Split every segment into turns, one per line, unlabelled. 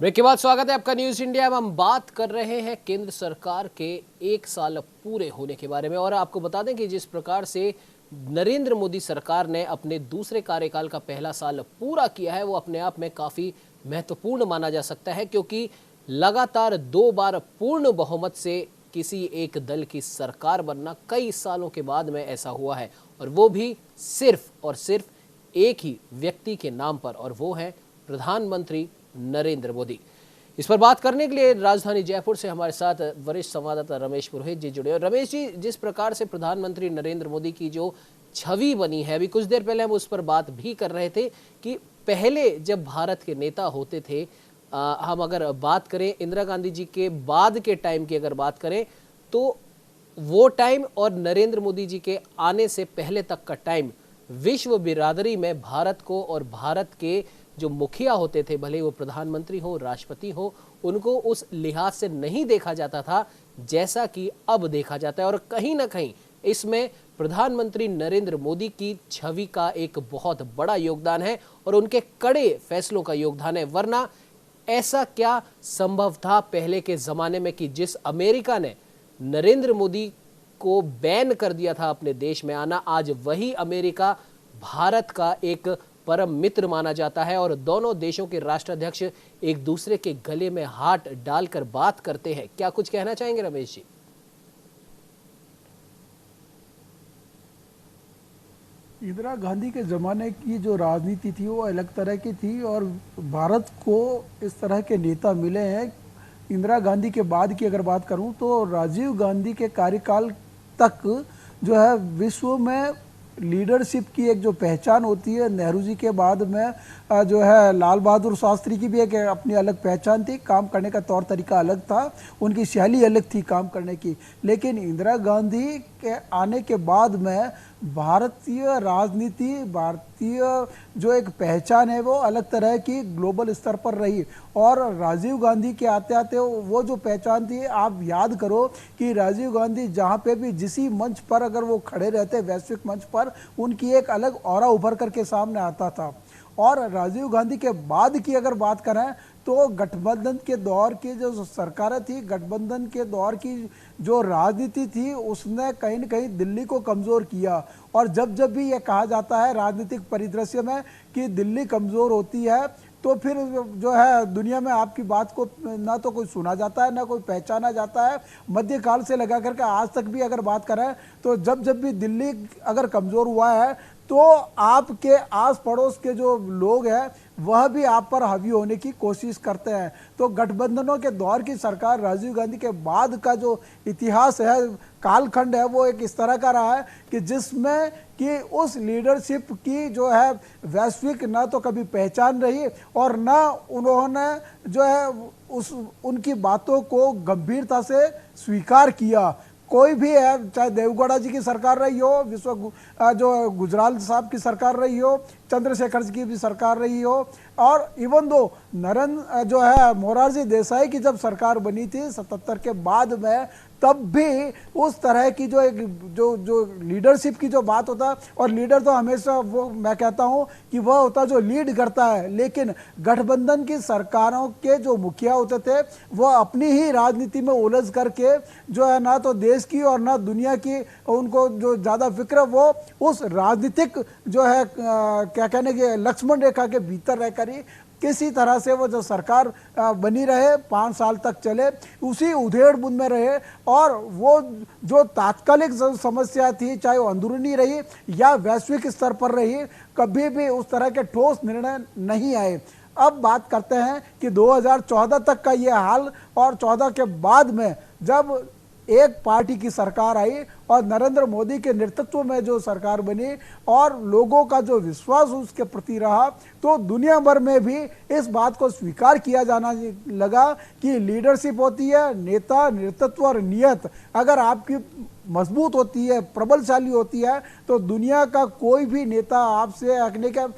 Break के बाद स्वागत है आपका न्यूज इंडिया में। हम बात कर रहे हैं केंद्र सरकार के 1 साल पूरे होने के बारे में और आपको बता दें कि जिस प्रकार से नरेंद्र मोदी सरकार ने अपने दूसरे कार्यकाल का पहला साल पूरा किया है वो अपने आप में काफी महत्वपूर्ण माना जा सकता है, क्योंकि लगातार 2 बार पूर्ण बहुमत से किसी एक दल की सरकार बनना कई सालों के बाद में ऐसा हुआ है, और वो भी सिर्फ और सिर्फ एक ही व्यक्ति के नाम पर, और वो है प्रधानमंत्री नरेंद्र मोदी। इस पर बात करने के लिए राजधानी जयपुर से हमारे साथ वरिष्ठ संवाददाता रमेश पुरोहित जी जुड़े। और रमेश जी, जिस प्रकार से प्रधानमंत्री नरेंद्र मोदी की जो छवि बनी है, अभी कुछ देर पहले हम उस पर बात भी कर रहे थे कि पहले जब भारत के नेता होते थे, हम अगर बात करें इंदिरा गांधी जी के बाद के टाइम की अगर बात करें, तो वो टाइम और नरेंद्र मोदी जी के आने से पहले तक का टाइम विश्व बिरादरी में भारत को और भारत के जो मुखिया होते थे, भले वो प्रधानमंत्री हो, राष्ट्रपति हो, उनको उस लिहाज से नहीं देखा जाता था जैसा कि अब देखा जाता है। और कहीं ना कहीं इसमें प्रधानमंत्री नरेंद्र मोदी की छवि का एक बहुत बड़ा योगदान है और उनके कड़े फैसलों का योगदान है। वरना ऐसा क्या संभव था पहले के जमाने में कि जिस अमेरिका ने नरेंद्र मोदी को बैन कर दिया था अपने देश में आना, आज वही अमेरिका भारत का एक परम मित्र माना जाता है और दोनों देशों के राष्ट्राध्यक्ष एक दूसरे के गले में हाथ डालकर बात करते हैं। क्या कुछ कहना चाहेंगे रमेश जी?
इंदिरा गांधी के ज़माने की जो राजनीति थी वो अलग तरह की थी और भारत को इस तरह के नेता मिले हैं। इंदिरा गांधी के बाद की अगर बात करूं तो राजीव गांधी के कार्यकाल तक जो है विश्व में लीडरशिप की एक जो पहचान होती है, नेहरू जी के बाद में जो है लाल बहादुर शास्त्री की भी एक अपनी अलग पहचान थी, काम करने का तौर तरीका अलग था, उनकी शैली अलग थी काम करने की। लेकिन इंदिरा गांधी के आने के बाद में भारतीय राजनीति, भारतीय जो एक पहचान है वो अलग तरह की ग्लोबल स्तर पर रही। और राजीव गांधी के आते आते वो जो पहचान थी, आप याद करो कि राजीव गांधी जहाँ पे भी जिस मंच पर अगर वो खड़े रहते वैश्विक मंच पर, उनकी एक अलग ऑरा उभर करके सामने आता था। और राजीव गांधी के बाद की अगर बात करें तो गठबंधन के दौर की जो सरकारें थी, गठबंधन के दौर की जो राजनीति थी, उसने कहीं न कहीं दिल्ली को कमज़ोर किया। और जब जब भी ये कहा जाता है राजनीतिक परिदृश्य में कि दिल्ली कमज़ोर होती है, तो फिर जो है दुनिया में आपकी बात को ना तो कोई सुना जाता है ना कोई पहचाना जाता है। मध्यकाल से लगा करके आज तक भी अगर बात करें तो जब जब भी दिल्ली अगर कमज़ोर हुआ है तो आपके आस पड़ोस के जो लोग हैं वह भी आप पर हावी होने की कोशिश करते हैं। तो गठबंधनों के दौर की सरकार, राजीव गांधी के बाद का जो इतिहास है, कालखंड है, वो एक इस तरह का रहा है कि जिसमें कि उस लीडरशिप की जो है वैश्विक ना तो कभी पहचान रही और ना उन्होंने जो है उनकी बातों को गंभीरता से स्वीकार किया। कोई भी है, चाहे देवगौड़ा जी की सरकार रही हो, जो गुजराल साहब की सरकार रही हो, चंद्रशेखर जी की भी सरकार रही हो, और इवन दो नरेंद्र जो है मोरारजी देसाई की जब सरकार बनी थी 77 के बाद में, तब भी उस तरह की जो एक जो लीडरशिप की जो बात होता है, और लीडर तो हमेशा वो मैं कहता हूँ कि वह होता है जो लीड करता है। लेकिन गठबंधन की सरकारों के जो मुखिया होते थे वह अपनी ही राजनीति में उलझ करके जो है ना तो देश की और ना दुनिया की उनको जो ज़्यादा फिक्र, वो उस राजनीतिक जो है क्या कहने के लक्ष्मण रेखा के भीतर रहकर ही किसी तरह से वो जो सरकार बनी रहे, 5 साल तक चले, उसी उधेड़ बुन में रहे। और वो जो तात्कालिक समस्या थी, चाहे वो अंदरूनी रही या वैश्विक स्तर पर रही, कभी भी उस तरह के ठोस निर्णय नहीं आए। अब बात करते हैं कि 2014 तक का ये हाल, और 14 के बाद में जब एक पार्टी की सरकार आई और नरेंद्र मोदी के नेतृत्व में जो सरकार बनी और लोगों का जो विश्वास उसके प्रति रहा, तो दुनिया भर में भी इस बात को स्वीकार किया जाना लगा कि लीडरशिप होती है, नेता, नेतृत्व और नियत अगर आपकी मजबूत होती है, प्रबलशाली होती है, तो दुनिया का कोई भी नेता आपसे हटने का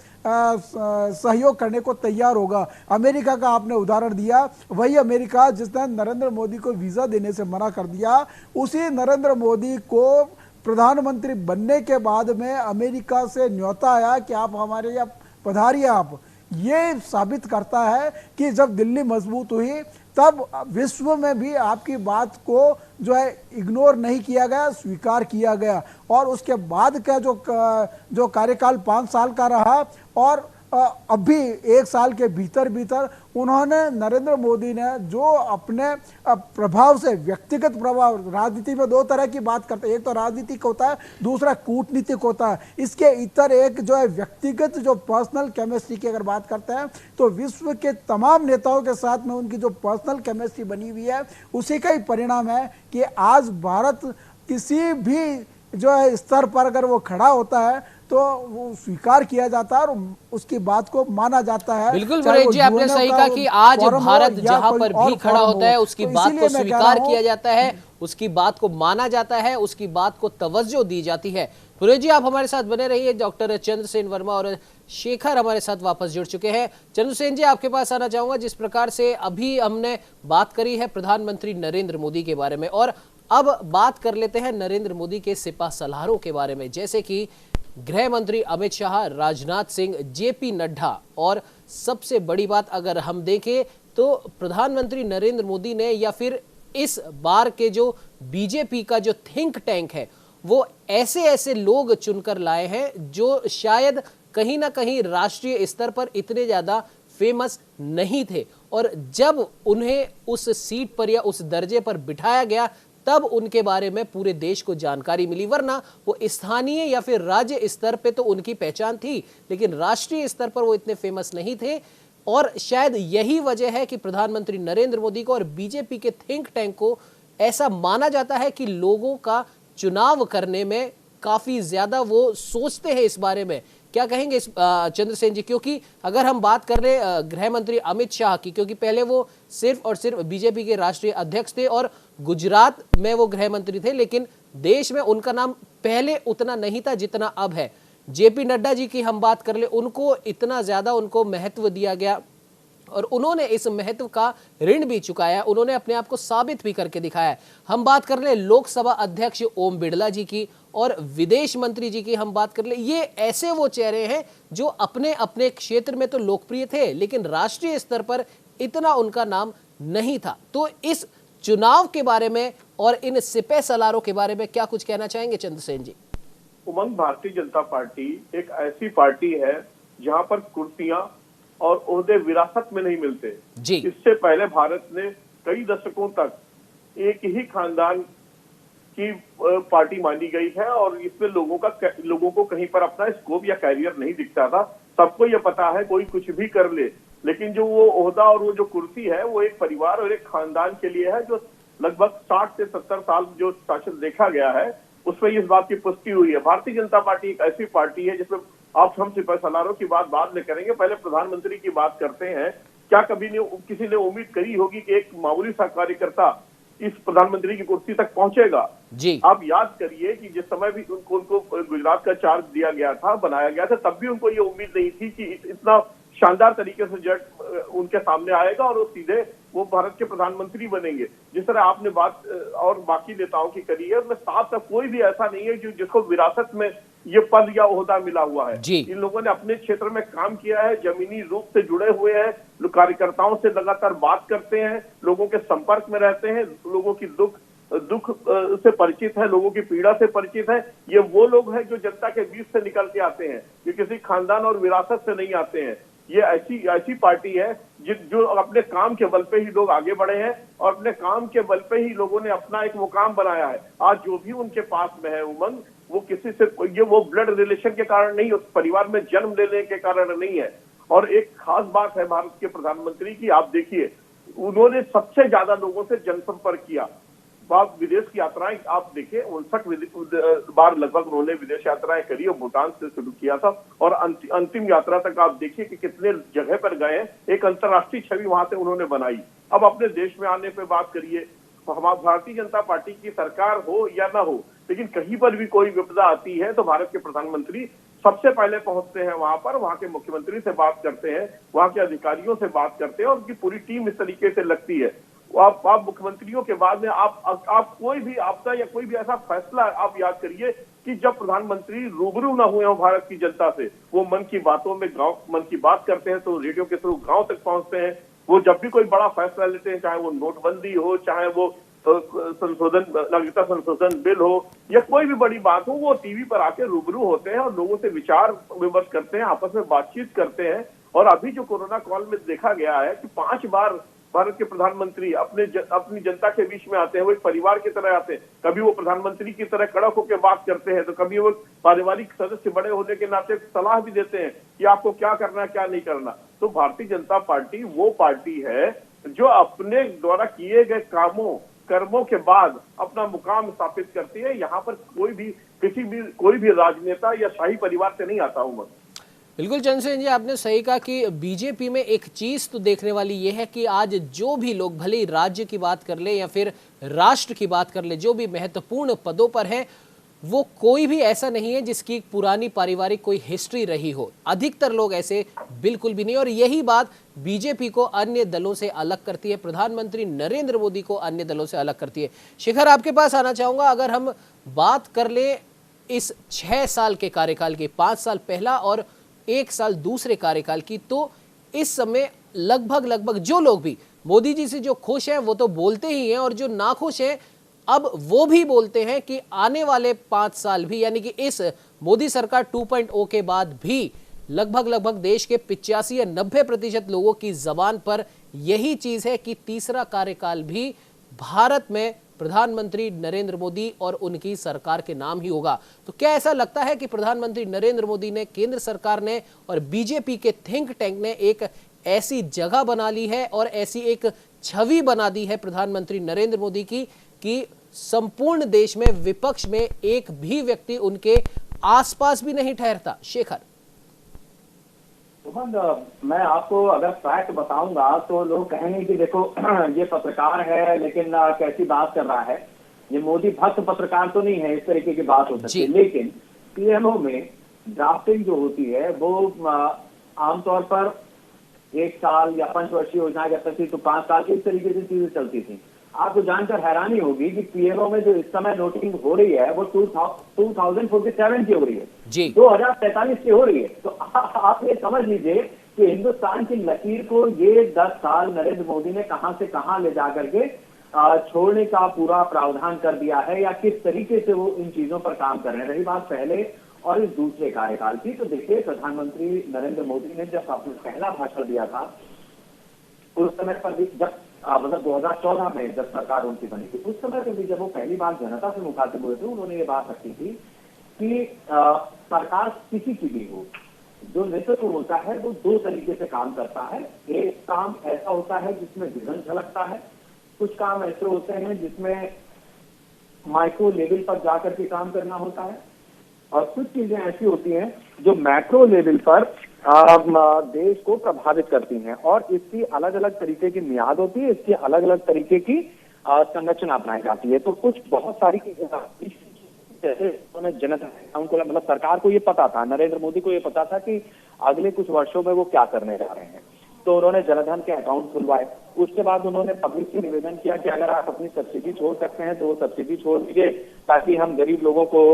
सहयोग करने को तैयार होगा। अमेरिका का आपने उदाहरण दिया, वही अमेरिका जिसने नरेंद्र मोदी को वीज़ा देने से मना कर दिया, उसी नरेंद्र मोदी को प्रधानमंत्री बनने के बाद में अमेरिका से न्योता आया कि आप हमारे यहाँ पधारिए। आप ये साबित करता है कि जब दिल्ली मजबूत हुई तब विश्व में भी आपकी बात को जो है इग्नोर नहीं किया गया, स्वीकार किया गया। और उसके बाद का जो कार्यकाल 5 साल का रहा, और अभी 1 साल के भीतर भीतर उन्होंने, नरेंद्र मोदी ने जो अपने प्रभाव से, व्यक्तिगत प्रभाव, राजनीति में 2 तरह की बात करते हैं, एक तो राजनीतिक होता है, दूसरा कूटनीतिक होता है। इसके इतर एक जो है व्यक्तिगत, जो पर्सनल केमिस्ट्री की अगर बात करते हैं तो विश्व के तमाम नेताओं के साथ में उनकी जो पर्सनल केमिस्ट्री बनी हुई है, उसी का ही परिणाम है कि आज भारत किसी भी जो है स्तर पर अगर वो खड़ा होता है तो वो स्वीकार किया जाता है और उसकी बात को माना जाता है।
बिल्कुल मुरेश जी, आपने सही कहा कि आज भारत जहां पर भी खड़ा होता है उसकी बात को स्वीकार किया जाता है, उसकी बात को माना जाता है, उसकी बात को तवज्जो दी जाती है। मुरेश जी, आप हमारे साथ बने रहिए। डॉक्टर चंद्रसेन वर्मा और शेखर हमारे साथ वापस जुड़ चुके हैं। चंद्रसेन जी, आपके पास आना चाहूंगा। जिस प्रकार से अभी हमने बात करी है प्रधानमंत्री नरेंद्र मोदी के बारे में, और अब बात कर लेते हैं नरेंद्र मोदी के सिपा सलारों के बारे में, जैसे कि गृह मंत्री अमित शाह, राजनाथ सिंह, जेपी नड्डा, और सबसे बड़ी बात अगर हम देखें तो प्रधानमंत्री नरेंद्र मोदी ने, या फिर इस बार के जो बीजेपी का जो थिंक टैंक है, वो ऐसे ऐसे लोग चुनकर लाए हैं जो शायद कहीं ना कहीं राष्ट्रीय स्तर पर इतने ज्यादा फेमस नहीं थे, और जब उन्हें उस सीट पर या उस दर्जे पर बिठाया गया तब उनके बारे में पूरे देश को जानकारी मिली। वरना वो स्थानीय या फिर राज्य स्तर पे तो उनकी पहचान थी, लेकिन राष्ट्रीय स्तर पर वो इतने फेमस नहीं थे। और शायद यही वजह है कि प्रधानमंत्री नरेंद्र मोदी को और बीजेपी के थिंक टैंक को ऐसा माना जाता है कि लोगों का चुनाव करने में काफी ज्यादा वो सोचते हैं इस बारे में। क्या कहेंगे इस चंद्रसेन जी? क्योंकि अगर हम बात कर रहे गृह मंत्री अमित शाह की, क्योंकि पहले वो सिर्फ और सिर्फ बीजेपी के राष्ट्रीय अध्यक्ष थे और गुजरात में वो गृह मंत्री थे, लेकिन देश में उनका नाम पहले उतना नहीं था जितना अब है। जेपी नड्डा जी की हम बात कर ले, उनको इतना ज्यादा उनको महत्व दिया गया और उन्होंने इस महत्व का ऋण भी चुकाया, उन्होंने अपने आप को साबित भी करके दिखाया। हम बात कर ले लोकसभा अध्यक्ष ओम बिरला जी की और विदेश मंत्री जी की हम बात कर ले, ये ऐसे वो चेहरे हैं जो अपने अपने क्षेत्र में तो लोकप्रिय थे, लेकिन राष्ट्रीय स्तर पर इतना उनका नाम नहीं था। तो इस चुनाव के बारे में और इन सिपह सलारों के बारे में क्या कुछ कहना चाहेंगे चंद्रसेन जी?
उमंग, भारतीय जनता पार्टी एक ऐसी पार्टी है जहां पर कुर्सियां और ओहदे विरासत में नहीं मिलते
जी।
इससे पहले भारत ने कई दशकों तक एक ही खानदान की पार्टी मानी गई है और इसमें लोगों को कहीं पर अपना स्कोप या कैरियर नहीं दिखता था। सबको ये पता है कोई कुछ भी कर ले, लेकिन जो वो ओहदा और वो जो कुर्सी है वो एक परिवार और एक खानदान के लिए है, जो लगभग 60 से 70 साल जो शासन देखा गया है उसमें इस बात की पुष्टि हुई है। भारतीय जनता पार्टी एक ऐसी पार्टी है जिसमें आप हम सिपह सलारों की बात बाद में करेंगे, पहले प्रधानमंत्री की बात करते हैं। क्या कभी किसी ने उम्मीद करी होगी कि एक मामूली सा कार्यकर्ता इस प्रधानमंत्री की कुर्सी तक पहुंचेगा?
जी।
आप याद करिए कि जिस समय भी उनको गुजरात का चार्ज दिया गया था, बनाया गया था, तब भी उनको ये उम्मीद नहीं थी कि इतना शानदार तरीके से जज उनके सामने आएगा और वो सीधे वो भारत के प्रधानमंत्री बनेंगे। जिस तरह आपने बात और बाकी नेताओं की करी है, उसमें साफ साफ कोई भी ऐसा नहीं है जिसको विरासत में ये पद या ओहदा मिला हुआ है। इन लोगों ने अपने क्षेत्र में काम किया है, जमीनी रूप से जुड़े हुए हैं, कार्यकर्ताओं से लगातार बात करते हैं, लोगों के संपर्क में रहते हैं, लोगों की दुख से परिचित है, लोगों की पीड़ा से परिचित है। ये वो लोग हैं जो जनता के बीच से निकल के आते हैं, ये किसी खानदान और विरासत से नहीं आते हैं। ये ऐसी पार्टी है जो अपने काम के बल पे ही लोग आगे बढ़े हैं और अपने काम के बल पे ही लोगों ने अपना एक मुकाम बनाया है। आज जो भी उनके पास में है उमंग, वो किसी से वो ब्लड रिलेशन के कारण नहीं, उस परिवार में जन्म लेने के कारण नहीं है। और एक खास बात है भारत के प्रधानमंत्री की, आप देखिए उन्होंने सबसे ज्यादा लोगों से जनसंपर्क किया। आप विदेश की यात्राएं आप देखिए, 59 बार लगभग उन्होंने विदेश यात्राएं करी और भूटान से शुरू किया था और अंतिम यात्रा तक आप देखिए कि कितने जगह पर गए, एक अंतर्राष्ट्रीय छवि वहां से उन्होंने बनाई। अब अपने देश में आने पे बात करिए, हमारी भारतीय जनता पार्टी की सरकार हो या ना हो, लेकिन कहीं पर भी कोई विपदा आती है तो भारत के प्रधानमंत्री सबसे पहले पहुंचते हैं वहां पर, वहां के मुख्यमंत्री से बात करते हैं, वहां के अधिकारियों से बात करते हैं और उनकी पूरी टीम इस तरीके से लगती है। आप मुख्यमंत्रियों के बाद में आप कोई भी आपदा या कोई भी ऐसा फैसला आप याद करिए कि जब प्रधानमंत्री रूबरू ना हुए हो भारत की जनता से, वो मन की बातों में मन की बात करते हैं तो रेडियो के थ्रू गांव तक पहुंचते हैं। वो जब भी कोई बड़ा फैसला लेते हैं, चाहे वो नोटबंदी हो, चाहे वो नागरिकता संशोधन बिल हो या कोई भी बड़ी बात हो, वो टीवी पर आके रूबरू होते हैं और लोगों से विचार विमर्श करते हैं, आपस में बातचीत करते हैं। और अभी जो कोरोना काल में देखा गया है कि 5 बार भारत के प्रधानमंत्री अपनी जनता के बीच में आते हैं, वो एक परिवार की तरह आते हैं। कभी वो प्रधानमंत्री की तरह कड़क होकर बात करते हैं, तो कभी वो पारिवारिक सदस्य बड़े होने के नाते सलाह भी देते हैं कि आपको क्या करना है, क्या नहीं करना। तो भारतीय जनता पार्टी वो पार्टी है जो अपने द्वारा किए गए कर्मों के बाद अपना मुकाम स्थापित करती है। यहाँ पर कोई भी राजनेता या शाही परिवार से नहीं आता हूं।
बिल्कुल चंद्रसेन जी, आपने सही कहा कि बीजेपी में एक चीज तो देखने वाली ये है कि आज जो भी लोग भले ही राज्य की बात कर ले या फिर राष्ट्र की बात कर ले, जो भी महत्वपूर्ण पदों पर है, वो कोई भी ऐसा नहीं है जिसकी पुरानी पारिवारिक कोई हिस्ट्री रही हो। अधिकतर लोग ऐसे बिल्कुल भी नहीं, और यही बात बीजेपी को अन्य दलों से अलग करती है, प्रधानमंत्री नरेंद्र मोदी को अन्य दलों से अलग करती है। शिखर, आपके पास आना चाहूंगा। अगर हम बात कर ले इस 6 साल के कार्यकाल की, 5 साल पहला और 1 साल दूसरे कार्यकाल की, तो इस समय लगभग जो लोग भी मोदी जी से जो खुश हैं वो तो बोलते ही हैं, और जो नाखुश हैं अब वो भी बोलते हैं कि आने वाले 5 साल भी, यानी कि इस मोदी सरकार 2.0 के बाद भी लगभग देश के 85 या 90% लोगों की जबान पर यही चीज है कि तीसरा कार्यकाल भी भारत में प्रधानमंत्री नरेंद्र मोदी और उनकी सरकार के नाम ही होगा। तो क्या ऐसा लगता है कि प्रधानमंत्री नरेंद्र मोदी ने, केंद्र सरकार ने और बीजेपी के थिंक टैंक ने एक ऐसी जगह बना ली है और ऐसी एक छवि बना दी है प्रधानमंत्री नरेंद्र मोदी की कि संपूर्ण देश में विपक्ष में एक भी व्यक्ति उनके आसपास भी नहीं ठहरता? शेखर,
मैं आपको अगर फैक्ट बताऊंगा तो लोग कहेंगे कि देखो ये पत्रकार है लेकिन कैसी बात कर रहा है, ये मोदी भक्त पत्रकार तो नहीं है, इस तरीके की बात हो सकती है। लेकिन पीएमओ में ड्राफ्टिंग जो होती है वो आमतौर पर 1 साल या 5 वर्षीय योजना जब तक थी तो 5 साल इस तरीके से चीजें चलती थी। आपको जानकर हैरानी होगी कि पीएमओ में जो इस समय नोटिंग हो रही है वो 2047 की हो रही है, 2043 की हो रही है। तो आप ये समझ लीजिए कि हिंदुस्तान की लकीर को ये 10 साल नरेंद्र मोदी ने कहां से कहां ले जाकर के छोड़ने का पूरा प्रावधान कर दिया है, या किस तरीके से वो इन चीजों पर काम कर रहे हैं। रही बात पहले और इस दूसरे कार्यकाल की, तो देखिए प्रधानमंत्री नरेंद्र मोदी ने जब अपना पहला भाषण दिया था उस समय पर भी, जब मतलब 2014 में जब सरकार उनकी बनी थी, उस समय पर भी जब वो पहली बार जनता से मुखातिब हुए थे, उन्होंने ये बात रखी थी कि सरकार किसी की भी हो, जो नेतृत्व होता है वो 2 तरीके से काम करता है। एक काम ऐसा होता है जिसमें विजन झलकता है, कुछ काम ऐसे होते हैं जिसमें माइक्रो लेवल पर जाकर के काम करना होता है, और कुछ चीजें ऐसी होती हैं जो मैक्रो लेवल पर देश को प्रभावित करती हैं, और इसकी अलग अलग तरीके की मियाद होती है, इसकी अलग अलग तरीके की संरचना अपनाई जाती है। तो कुछ बहुत सारी जैसे उन्होंने जनता उनको मतलब सरकार को ये पता था, नरेंद्र मोदी को ये पता था कि अगले कुछ वर्षों में वो क्या करने जा रहे हैं, तो उन्होंने जनधन के अकाउंट खुलवाए। उसके बाद उन्होंने पब्लिक से निवेदन किया कि अगर आप अपनी सब्सिडी छोड़ सकते हैं तो वो सब्सिडी छोड़ दीजिए ताकि हम गरीब लोगों को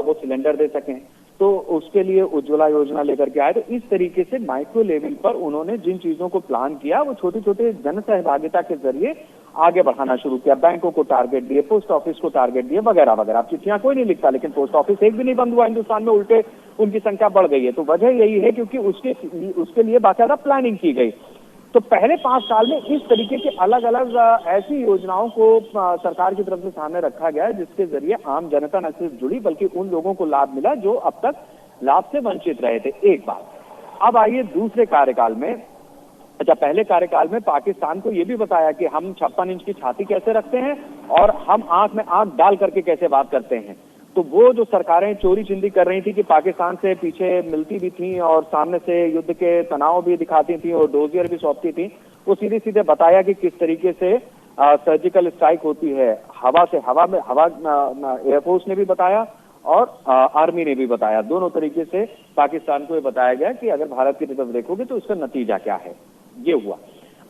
वो सिलेंडर दे सकें। तो उसके लिए उज्ज्वला योजना लेकर के आए। तो इस तरीके से माइक्रो लेवल पर उन्होंने जिन चीजों को प्लान किया वो छोटे छोटे जन सहभागिता के जरिए आगे बढ़ाना शुरू किया। बैंकों को टारगेट दिए, पोस्ट ऑफिस को टारगेट दिए, वगैरह वगैरह। आप चिट्ठियां कोई नहीं लिखता, लेकिन पोस्ट ऑफिस एक भी नहीं बंद हुआ हिंदुस्तान में, उल्टे उनकी संख्या बढ़ गई है। तो वजह यही है क्योंकि उसके लिए बाकायदा प्लानिंग की गई। तो पहले 5 साल में इस तरीके की अलग अलग ऐसी योजनाओं को सरकार की तरफ से सामने रखा गया है जिसके जरिए आम जनता न सिर्फ जुड़ी बल्कि उन लोगों को लाभ मिला जो अब तक लाभ से वंचित रहे थे। एक बात। अब आइए दूसरे कार्यकाल में। अच्छा, पहले कार्यकाल में पाकिस्तान को यह भी बताया कि हम 56 इंच की छाती कैसे रखते हैं और हम आंख में आंख डाल करके कैसे बात करते हैं। तो वो जो सरकारें चोरी चिंदी कर रही थी कि पाकिस्तान से पीछे मिलती भी थी और सामने से युद्ध के तनाव भी दिखाती थी और डोजियर भी सौंपती थी, वो सीधे सीधे बताया कि किस तरीके से सर्जिकल स्ट्राइक होती है हवा से। हवा में एयरफोर्स ने भी बताया और आर्मी ने भी बताया। दोनों तरीके से पाकिस्तान को ये बताया गया कि अगर भारत की तरफ देखोगे तो उसका नतीजा क्या है। ये हुआ।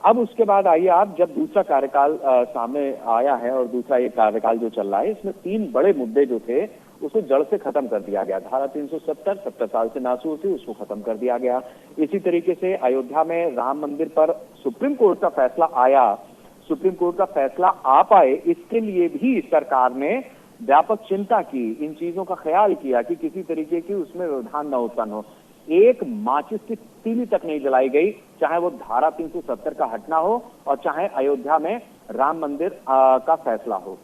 अब उसके बाद आइए आप, जब दूसरा कार्यकाल सामने आया है और दूसरा ये कार्यकाल जो चल रहा है, इसमें 3 बड़े मुद्दे जो थे उसको जड़ से खत्म कर दिया गया। धारा 370 70 साल से नासूर थी, उसको खत्म कर दिया गया। इसी तरीके से अयोध्या में राम मंदिर पर सुप्रीम कोर्ट का फैसला आया, सुप्रीम कोर्ट का फैसला आ पाए, इसके लिए भी सरकार ने व्यापक चिंता की, इन चीजों का ख्याल किया कि किसी तरीके की उसमें व्यवधान न उत्पन्न हो। एक माचिस की तीली तक नहीं जलाई गई, चाहे वो धारा 370 का हटना हो और चाहे अयोध्या में राम मंदिर का फैसला हो।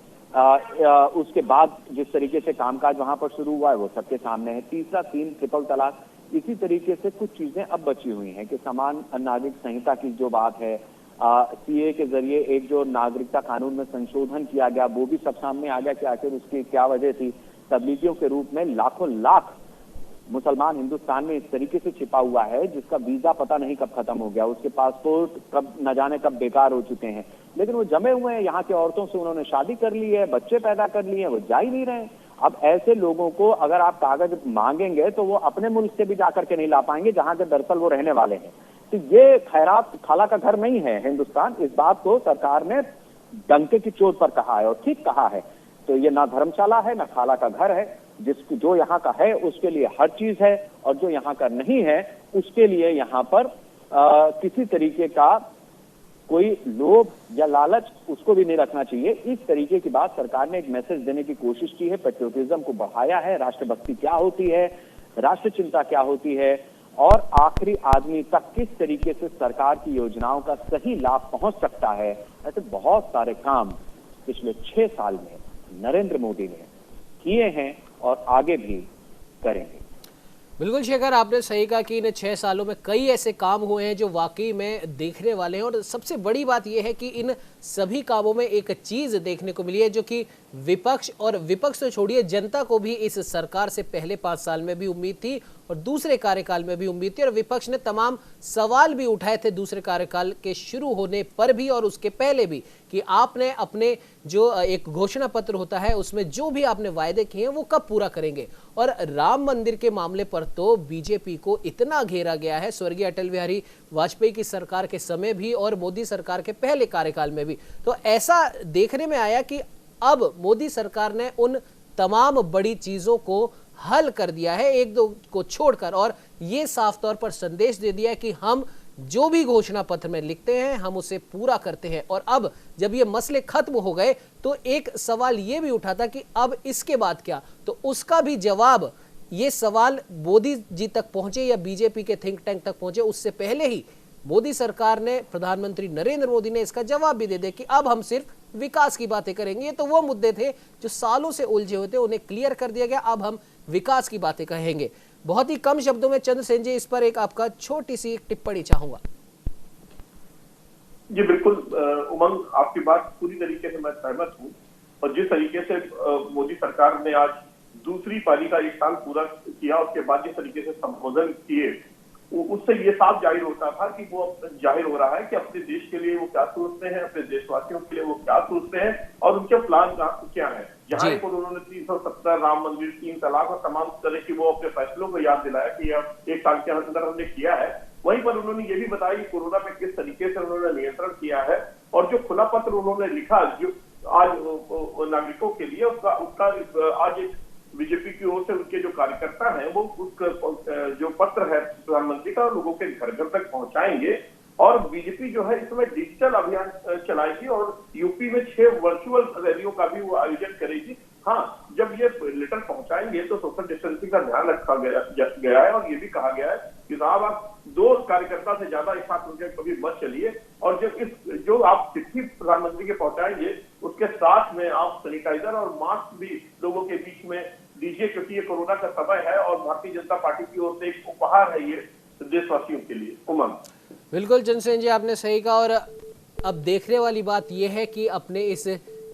उसके बाद जिस तरीके से कामकाज वहां पर शुरू हुआ है वो सबके सामने है। तीसरा 3 ट्रिपल तलाक, इसी तरीके से कुछ चीजें अब बची हुई हैं कि समान नागरिक संहिता की जो बात है, सीए के जरिए एक जो नागरिकता कानून में संशोधन किया गया, वो भी सब सामने आ गया कि आखिर उसकी क्या वजह थी। तबलीगियों के रूप में लाखों लाख मुसलमान हिंदुस्तान में इस तरीके से छिपा हुआ है जिसका वीजा पता नहीं कब खत्म हो गया, उसके पासपोर्ट कब न जाने कब बेकार हो चुके हैं, लेकिन वो जमे हुए हैं। यहाँ के औरतों से उन्होंने शादी कर ली है, बच्चे पैदा कर लिए हैं, वो जा ही नहीं रहे। अब ऐसे लोगों को अगर आप कागज मांगेंगे तो वो अपने मुल्क से भी जाकर के नहीं ला पाएंगे जहां के दरअसल वो रहने वाले हैं। तो ये खैरात खाला का घर नहीं है हिंदुस्तान, इस बात को सरकार ने डंके की चोट पर कहा है और ठीक कहा है। तो ये ना धर्मशाला है ना खाला का घर है, जिसको जो यहाँ का है उसके लिए हर चीज है और जो यहाँ का नहीं है उसके लिए यहाँ पर किसी तरीके का कोई लोभ या लालच उसको भी नहीं रखना चाहिए। इस तरीके की बात सरकार ने एक मैसेज देने की कोशिश की है, पेट्रियोटिज्म को बढ़ाया है, राष्ट्रभक्ति क्या होती है, राष्ट्र चिंता क्या होती है और आखिरी आदमी तक किस तरीके से सरकार की योजनाओं का सही लाभ पहुंच सकता है। ऐसे बहुत सारे काम पिछले 6 साल में नरेंद्र मोदी ने किए हैं और आगे भी करेंगे।
बिल्कुल शेखर, आपने सही कहा कि इन 6 सालों में कई ऐसे काम हुए हैं जो वाकई में देखने वाले हैं और सबसे बड़ी बात यह है कि इन सभी कामों में एक चीज देखने को मिली है जो कि विपक्ष तो छोड़िए, जनता को भी इस सरकार से पहले 5 साल में भी उम्मीद थी और दूसरे कार्यकाल में भी उम्मीद थी और विपक्ष ने तमाम सवाल भी उठाए थे दूसरे कार्यकाल के शुरू होने पर भी और उसके पहले भी कि आपने अपने जो एक घोषणा पत्र होता है उसमें जो भी आपने वायदे किए हैं वो कब पूरा करेंगे। और राम मंदिर के मामले पर तो बीजेपी को इतना घेरा गया है स्वर्गीय अटल बिहारी वाजपेयी की सरकार के समय भी और मोदी सरकार के पहले कार्यकाल में भी। तो ऐसा देखने में आया कि अब मोदी सरकार ने उन तमाम बड़ी चीजों को हल कर दिया है, एक दो को छोड़कर, और ये साफ तौर पर संदेश दे दिया है कि हम जो भी घोषणा पत्र में लिखते हैं हम उसे पूरा करते हैं। और अब जब ये मसले खत्म हो गए तो एक सवाल ये भी उठा था कि अब इसके बाद क्या, तो उसका भी जवाब, ये सवाल मोदी जी तक पहुंचे या बीजेपी के थिंक टैंक तक पहुंचे उससे पहले ही मोदी सरकार ने, प्रधानमंत्री नरेंद्र मोदी ने इसका जवाब भी दे दिया कि अब हम सिर्फ विकास की बातें करेंगे। ये तो वो मुद्दे थे जो सालों से उलझे हुए थे, उन्हें क्लियर कर दिया गया, अब हम विकास की बातें कहेंगे। बहुत ही कम शब्दों में चंद्रसेन जी, इस पर एक आपका छोटी सी टिप्पणी चाहूंगा।
जी बिल्कुल उमंग, आपकी बात पूरी तरीके से मैं सहमत हूँ और जिस तरीके से मोदी सरकार ने आज दूसरी पारी का 1 साल पूरा किया, उसके बाद जिस तरीके से संबोधन किए, उससे ये साफ जाहिर होता था कि वो जाहिर हो रहा है कि अपने देश के लिए वो क्या सोचते हैं, अपने देशवासियों के लिए वो क्या सोचते हैं और उनके प्लान क्या है। जहां पर उन्होंने 370, राम मंदिर, 3 तलाक और तमाम तरह की वो अपने फैसलों को याद दिलाया कि अब 1 साल के अंदर हमने किया है, वहीं पर उन्होंने ये भी बताया कि कोरोना पे किस तरीके से उन्होंने नियंत्रण किया है और जो खुला पत्र उन्होंने लिखा जो आज नागरिकों के लिए, उसका आज एक बीजेपी की ओर से उनके जो कार्यकर्ता हैं वो उस जो पत्र है प्रधानमंत्री का लोगों के घर घर तक पहुंचाएंगे और बीजेपी जो है इस समय डिजिटल अभियान चलाएगी और यूपी में 6 वर्चुअल रैलियों का भी वो आयोजन करेगी। हाँ, जब ये लेटर पहुंचाएंगे तो सोशल डिस्टेंसिंग का ध्यान रखा गया है और ये भी कहा गया है कि साहब आप 2 कार्यकर्ता से ज्यादा एक साथ उनके कभी मत चलिए और जो आप चिट्ठी प्रधानमंत्री के पहुंचाएंगे उसके साथ में आप सैनिटाइजर और मास्क भी लोगों के बीच में दीजिए, क्योंकि ये कोरोना का समय है और भारतीय जनता पार्टी की ओर से एक उपहार है ये देशवासियों के लिए। उमंग,
बिल्कुल चंद्रसेन जी, आपने सही कहा। और अब देखने वाली बात यह है कि अपने इस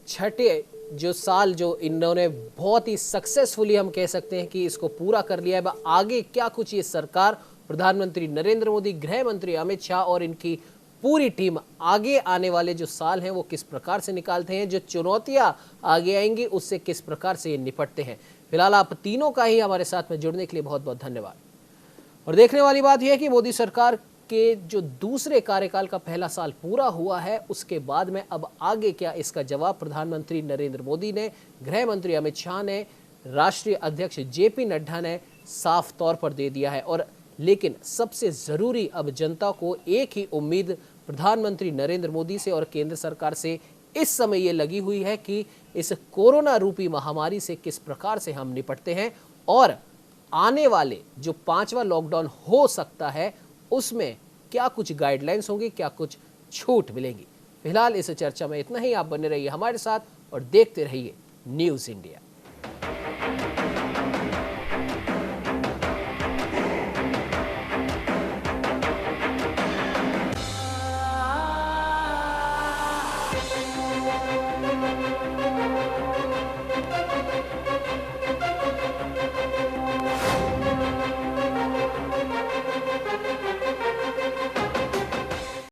छठे जो साल जो इन्होंने बहुत ही सक्सेसफुली, हम कह सकते हैं कि इसको पूरा कर लिया है, आगे क्या कुछ ये सरकार, प्रधानमंत्री नरेंद्र मोदी, गृह मंत्री अमित शाह और इनकी पूरी टीम आगे आने वाले जो साल हैं वो किस प्रकार से निकालते हैं, जो चुनौतियां आगे आएंगी उससे किस प्रकार से ये निपटते हैं। फिलहाल आप तीनों का ही हमारे साथ में जुड़ने के लिए बहुत बहुत धन्यवाद। और देखने वाली बात यह है कि मोदी सरकार के जो दूसरे कार्यकाल का पहला साल पूरा हुआ है उसके बाद में अब आगे क्या, इसका जवाब प्रधानमंत्री नरेंद्र मोदी ने, गृह मंत्री अमित शाह ने, राष्ट्रीय अध्यक्ष जेपी नड्डा ने साफ तौर पर दे दिया है। और लेकिन सबसे जरूरी अब जनता को एक ही उम्मीद प्रधानमंत्री नरेंद्र मोदी से और केंद्र सरकार से इस समय ये लगी हुई है कि इस कोरोना रूपी महामारी से किस प्रकार से हम निपटते हैं और आने वाले जो 5वां लॉकडाउन हो सकता है उसमें क्या कुछ गाइडलाइंस होंगी, क्या कुछ छूट मिलेंगी। फिलहाल इस चर्चा में इतना ही। आप बने रहिए हमारे साथ और देखते रहिए न्यूज़ इंडिया।